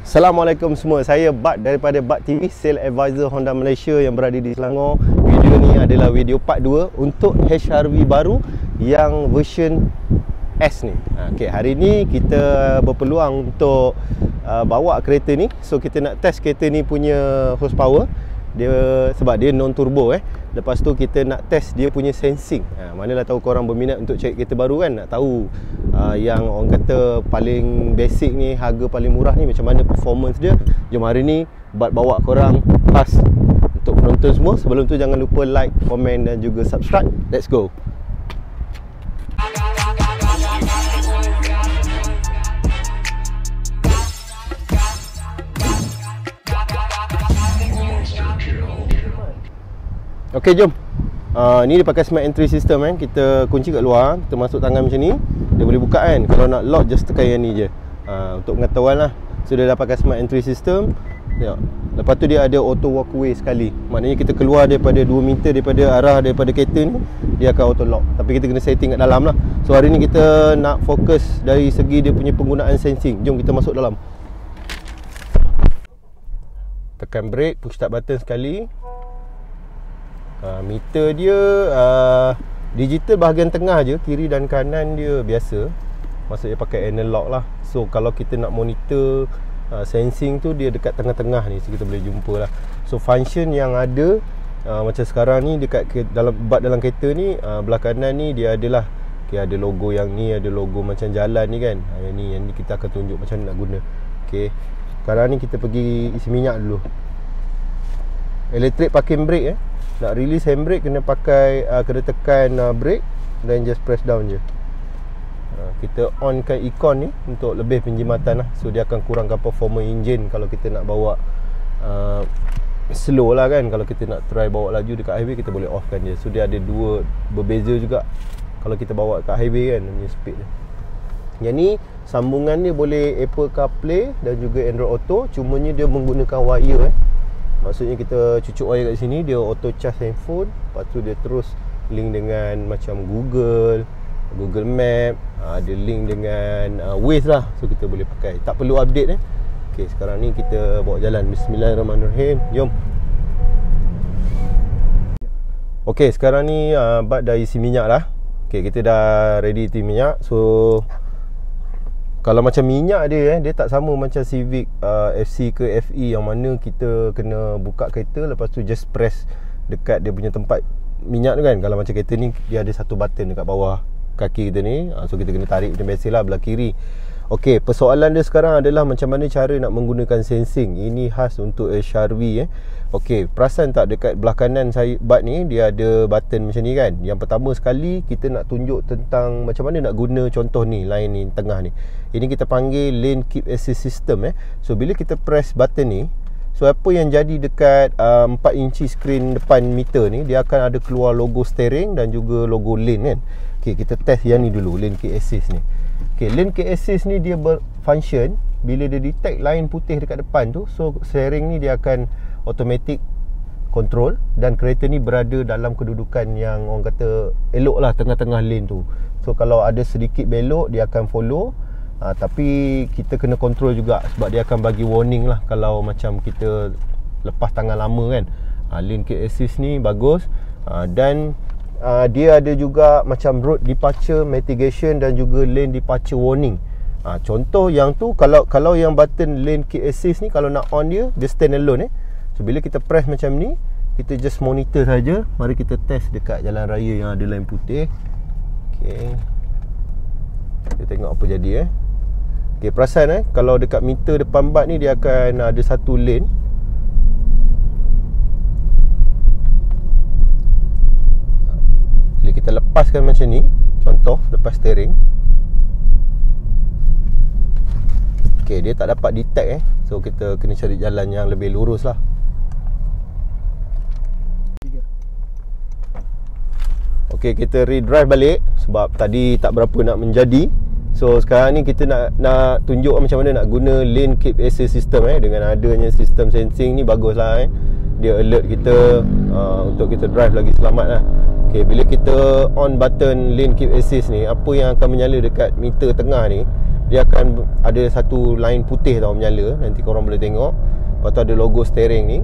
Assalamualaikum semua, saya Bat daripada Bat TV, Sale Advisor Honda Malaysia yang berada di Selangor. Video ni adalah video part 2 untuk HR-V baru yang version S ni. Okay, hari ni kita berpeluang untuk bawa kereta ni. So kita nak test kereta ni punya horsepower dia, sebab dia non turbo Lepas tu kita nak test dia punya sensing. Manalah tahu korang berminat untuk cari kereta baru kan, nak tahu yang orang kata paling basic ni, harga paling murah ni, macam mana performance dia. Jom hari ni Bat bawa korang khas untuk penonton semua. Sebelum tu jangan lupa like, komen dan juga subscribe. Let's go. Okey, jom. Ni dia pakai smart entry system Kita kunci kat luar, kita masuk tangan macam ni, dia boleh buka kan. Kalau nak lock just tekan yang ni je. Untuk pengetahuan lah. So dia dah pakai smart entry system. Tengok. Lepas tu dia ada auto walkway sekali. Maknanya kita keluar daripada 2 meter daripada arah daripada kereta ni, dia akan auto lock. Tapi kita kena setting kat dalam lah. So hari ni kita nak fokus dari segi dia punya penggunaan sensing. Jom kita masuk dalam. Tekan brake, push start button sekali. Meter dia digital bahagian tengah je, kiri dan kanan dia biasa. Maksudnya pakai analog lah. So kalau kita nak monitor sensing tu, dia dekat tengah-tengah ni, so kita boleh jumpa lah. So function yang ada macam sekarang ni dekat dalam kereta ni, belah kanan ni dia adalah ada logo yang ni, ada logo macam jalan ni kan. Yang ni kita akan tunjuk macam mana nak guna. Sekarang ni kita pergi isi minyak dulu. Electric parking brake nak release handbrake kena pakai kena tekan brake dan just press down je. Kita onkan ikon ni untuk lebih penjimatan lah. So dia akan kurangkan performance engine kalau kita nak bawa slow lah kan. Kalau kita nak try bawa laju dekat highway, kita boleh offkan je. So dia ada dua, berbeza juga kalau kita bawa kat highway kan, punya speed dia. Yang ni sambungan dia boleh Apple CarPlay dan juga Android Auto. Cumanya dia menggunakan wire Maksudnya kita cucuk wire kat sini, dia auto charge handphone. Lepas tu dia terus link dengan macam Google Map, ada link dengan Waze lah. So kita boleh pakai, tak perlu update Okay, sekarang ni kita bawa jalan. Bismillahirrahmanirrahim. Jom. Okay, sekarang ni Bat dah isi minyak dah. Okay, kita dah ready isi minyak. So kalau macam minyak dia dia tak sama macam Civic FC ke FE, yang mana kita kena buka kereta, lepas tu just press dekat dia punya tempat minyak tu kan. Kalau macam kereta ni, dia ada satu button dekat bawah kaki kita ni. So kita kena tarik macam biasalah belah kiri. Okey, persoalan dia sekarang adalah macam mana cara nak menggunakan sensing. Ini khas untuk HR-V Okey, perasan tak dekat belah kanan saya Bat ni, dia ada button macam ni kan. Yang pertama sekali kita nak tunjuk tentang macam mana nak guna, contoh ni, line ni tengah ni. Ini kita panggil Lane Keep Assist System So bila kita press button ni, so apa yang jadi dekat 4 inci skrin depan meter ni, dia akan ada keluar logo steering dan juga logo lane kan. Okey, kita test yang ni dulu, Lane Keep Assist ni. Okay, Lane Keep Assist ni dia berfunction bila dia detect line putih dekat depan tu. So steering ni dia akan automatic control, dan kereta ni berada dalam kedudukan yang orang kata elok lah, tengah-tengah lane tu. So kalau ada sedikit belok, dia akan follow. Tapi kita kena control juga, sebab dia akan bagi warning lah kalau macam kita lepas tangan lama kan. Lane Keep Assist ni bagus. Dan dia ada juga macam road departure mitigation dan juga lane departure warning. Contoh yang tu, kalau yang button Lane Keep Assist ni, kalau nak on dia stand alone So bila kita press macam ni, kita just monitor saja. Mari kita test dekat jalan raya yang ada line putih. Okay, kita tengok apa jadi Okay, perasan kalau dekat meter depan Bat ni, dia akan ada satu lane. Bila kita lepaskan macam ni, contoh lepas steering, okay, dia tak dapat detect So kita kena cari jalan yang lebih lurus lah. Okay, kita redrive balik sebab tadi tak berapa nak menjadi. So sekarang ni kita nak tunjuk macam mana nak guna Lane Keep Assist System Dengan adanya sistem sensing ni, bagus lah Dia alert kita untuk kita drive lagi selamat lah. Okay, bila kita on button Lane Keep Assist ni, apa yang akan menyala dekat meter tengah ni, dia akan ada satu line putih tau menyala, nanti korang boleh tengok. Lepas tu ada logo steering ni.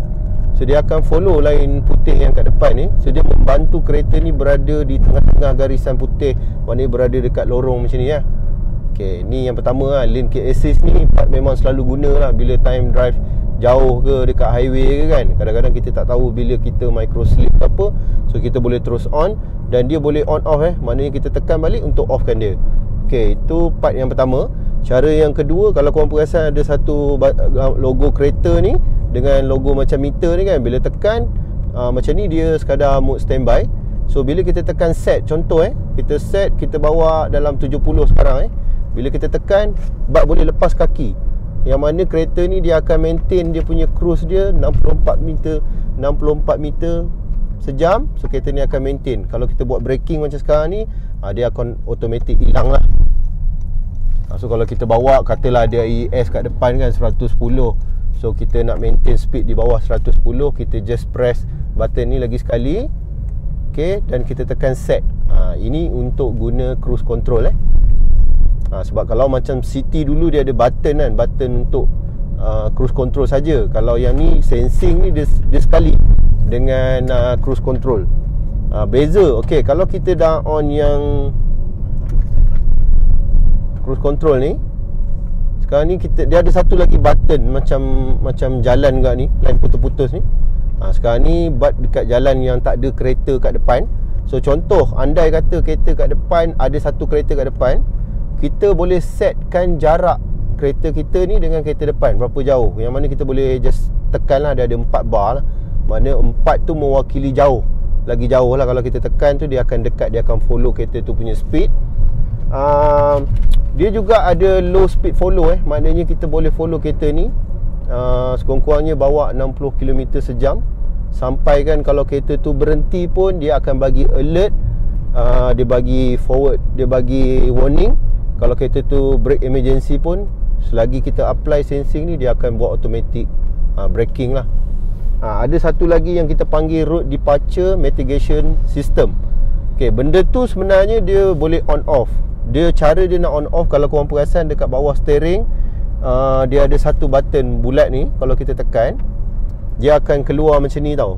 So dia akan follow line putih yang kat depan ni. So dia membantu kereta ni berada di tengah-tengah garisan putih, maknanya berada dekat lorong macam ni lah. Okay, ni yang pertama lah. Lane Keep Assist ni Pat memang selalu guna lah bila time drive jauh ke, dekat highway ke kan. Kadang-kadang kita tak tahu bila kita micro slip ke apa, so kita boleh terus on. Dan dia boleh on off maknanya kita tekan balik untuk offkan dia. Okay, itu part yang pertama. Cara yang kedua, kalau korang perasan ada satu logo kereta ni dengan logo macam meter ni kan, bila tekan macam ni dia sekadar mode standby. So bila kita tekan set, contoh kita set, kita bawa dalam 70 sekarang bila kita tekan, bak boleh lepas kaki, yang mana kereta ni dia akan maintain dia punya cruise dia 64 meter sejam. So kereta ni akan maintain. Kalau kita buat braking macam sekarang ni, dia akan automatic hilang lah. So kalau kita bawa, katalah ada AES kat depan kan 110, so kita nak maintain speed di bawah 110, kita just press button ni lagi sekali, okay, dan kita tekan set. Ini untuk guna cruise control sebab kalau macam City dulu dia ada button kan, button untuk cruise control saja. Kalau yang ni sensing ni dia sekali dengan cruise control. Beza. Okay, kalau kita dah on yang cruise control ni, sekarang ni dia ada satu lagi button macam jalan kat ni, line putus-putus ni. Sekarang ni dekat jalan yang tak ada kereta kat depan. So contoh, andai kata kereta kat depan, ada satu kereta kat depan, kita boleh setkan jarak kereta kita ni dengan kereta depan berapa jauh. Yang mana kita boleh just tekan lah, dia ada 4 bar lah. Mana 4 tu mewakili jauh, lagi jauh lah. Kalau kita tekan tu, dia akan dekat, dia akan follow kereta tu punya speed. Dia juga ada low speed follow maknanya kita boleh follow kereta ni sekurang-kurangnya bawa 60 km sejam. Sampai kan kalau kereta tu berhenti pun, dia akan bagi alert, dia bagi forward, dia bagi warning. Kalau kereta tu brake emergency pun, selagi kita apply sensing ni, dia akan buat automatic braking lah. Ada satu lagi yang kita panggil road departure mitigation system. Okay, benda tu sebenarnya dia boleh on off. Cara dia nak on off, kalau korang perasan dekat bawah steering, dia ada satu button bulat ni. Kalau kita tekan, dia akan keluar macam ni tau.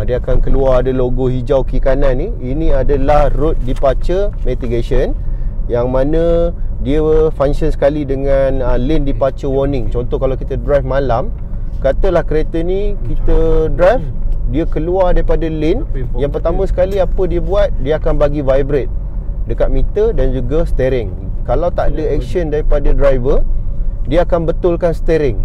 Dia akan keluar, ada logo hijau kiri kanan ni. Ini adalah road departure mitigation, yang mana dia function sekali dengan lane departure warning. Contoh kalau kita drive malam, katalah kereta ni kita drive, dia keluar daripada lane, yang pertama sekali apa dia buat, dia akan bagi vibrate dekat meter dan juga steering. Kalau tak ada action daripada driver, dia akan betulkan steering.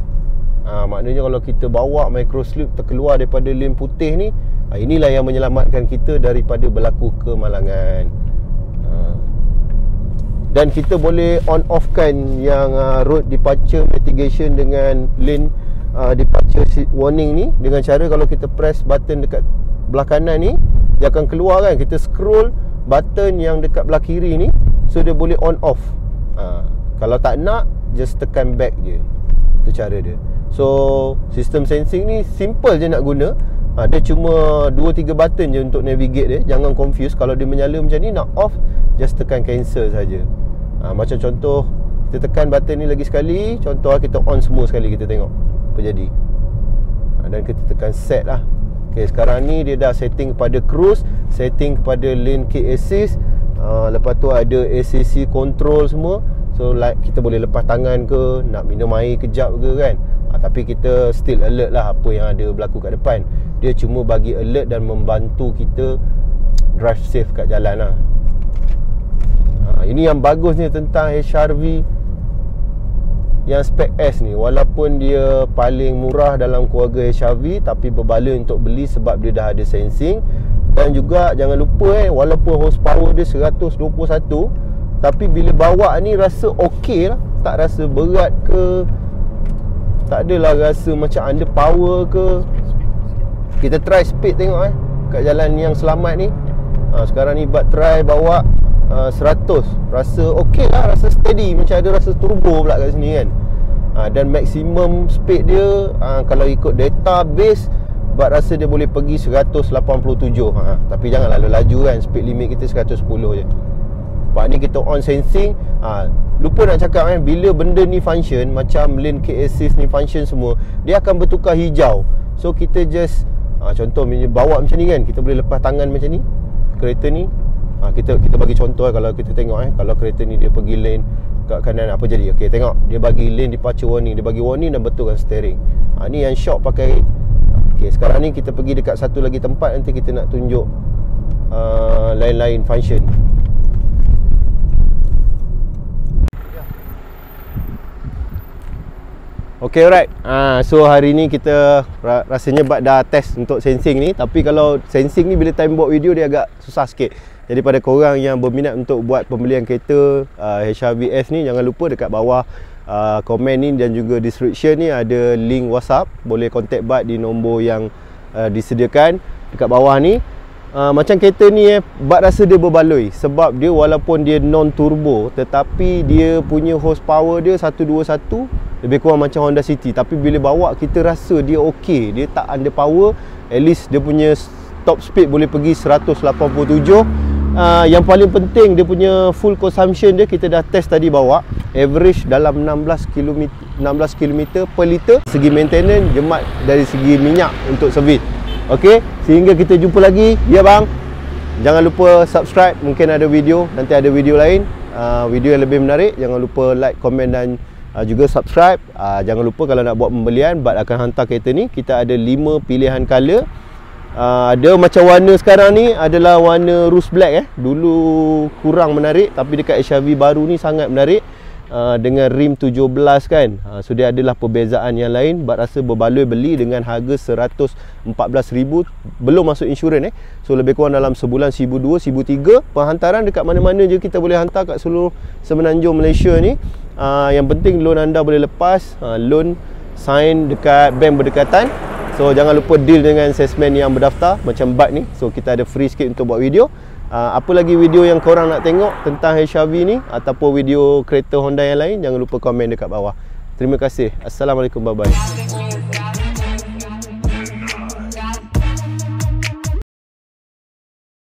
Maknanya kalau kita bawa micro slip terkeluar daripada lane putih ni, inilah yang menyelamatkan kita daripada berlaku kemalangan. Dan kita boleh on off kan yang road departure mitigation dengan lane departure warning ni, dengan cara kalau kita press button dekat belah kanan ni, dia akan keluar kan. Kita scroll button yang dekat belah kiri ni, so dia boleh on off. Kalau tak nak, just tekan back je. Itu cara dia. So sistem sensing ni simple je nak guna. Dia cuma 2-3 button je untuk navigate dia. Jangan confuse. Kalau dia menyala macam ni, nak off, just tekan cancel saja. Macam contoh, kita tekan button ni lagi sekali, contoh kita on semua sekali, kita tengok apa jadi. Dan kita tekan set lah. Okay, sekarang ni dia dah setting kepada cruise, setting kepada lane keep assist, lepas tu ada ACC control semua. So like kita boleh lepas tangan ke, nak minum air kejap ke kan. Tapi kita still alert lah apa yang ada berlaku kat depan. Dia cuma bagi alert dan membantu kita drive safe kat jalan lah. Ini yang bagusnya tentang HRV yang spek S ni. Walaupun dia paling murah dalam keluarga HRV, tapi berbala untuk beli sebab dia dah ada sensing. Dan juga jangan lupa walaupun horsepower dia 121, tapi bila bawa ni rasa okey lah. Tak rasa berat ke, tak adalah rasa macam under power ke. Kita try speed tengok kat jalan yang selamat ni. Sekarang ni try bawa 100, rasa okey lah, rasa steady, macam ada rasa turbo pula kat sini kan. Dan maximum speed dia, kalau ikut database, rasa dia boleh pergi 187. Tapi janganlah laju kan, speed limit kita 110 je. Part ni kita on sensing. Lupa nak cakap bila benda ni function, macam lane K assist ni function semua, dia akan bertukar hijau. So kita just contoh bawa macam ni kan, kita boleh lepas tangan macam ni kereta ni. Kita bagi contoh kalau kita tengok kalau kereta ni dia pergi lane kat kanan, apa jadi? Okey, tengok dia bagi lane departure warning, dia bagi warning dan betulkan steering. Ni yang shock pakai. Okey, sekarang ni kita pergi dekat satu lagi tempat, nanti kita nak tunjuk lain-lain function. Okay, alright. So hari ni kita rasanya dah test untuk sensing ni. Tapi kalau sensing ni bila time buat video dia agak susah sikit. Jadi pada korang yang berminat untuk buat pembelian kereta HRV S ni, jangan lupa dekat bawah komen ni dan juga description ni ada link WhatsApp. Boleh contact Bud di nombor yang disediakan dekat bawah ni. Macam kereta ni Bud rasa dia berbaloi. Sebab dia walaupun dia non turbo, tetapi dia punya horsepower dia 121, lebih kurang macam Honda City. Tapi bila bawa kita rasa dia okey, dia tak under power. At least dia punya top speed boleh pergi 187. Yang paling penting dia punya fuel consumption dia, kita dah test tadi bawa average dalam 16 km per liter. Segi maintenance, jemat dari segi minyak untuk servis. Okey, sehingga kita jumpa lagi. Ya bang, jangan lupa subscribe. Mungkin ada video, nanti ada video lain, video yang lebih menarik. Jangan lupa like, komen dan juga subscribe. Jangan lupa kalau nak buat pembelian, Bud akan hantar kereta ni. Kita ada 5 pilihan color. Ada macam warna sekarang ni adalah warna rose black. Dulu kurang menarik, tapi dekat HRV baru ni sangat menarik. Dengan rim 17 kan. So dia adalah perbezaan yang lain. Bud rasa berbaloi beli dengan harga 114,000 belum masuk insurans. So lebih kurang dalam sebulan 1,200, 1,300. Penghantaran dekat mana-mana je kita boleh hantar kat seluruh semenanjung Malaysia ni. Yang penting loan anda boleh lepas. Loan sign dekat bank berdekatan. So jangan lupa deal dengan salesman yang berdaftar macam Bud ni. So kita ada free sikit untuk buat video. Apa lagi video yang korang nak tengok tentang HRV ni ataupun video kereta Honda yang lain, jangan lupa komen dekat bawah. Terima kasih. Assalamualaikum, bye bye.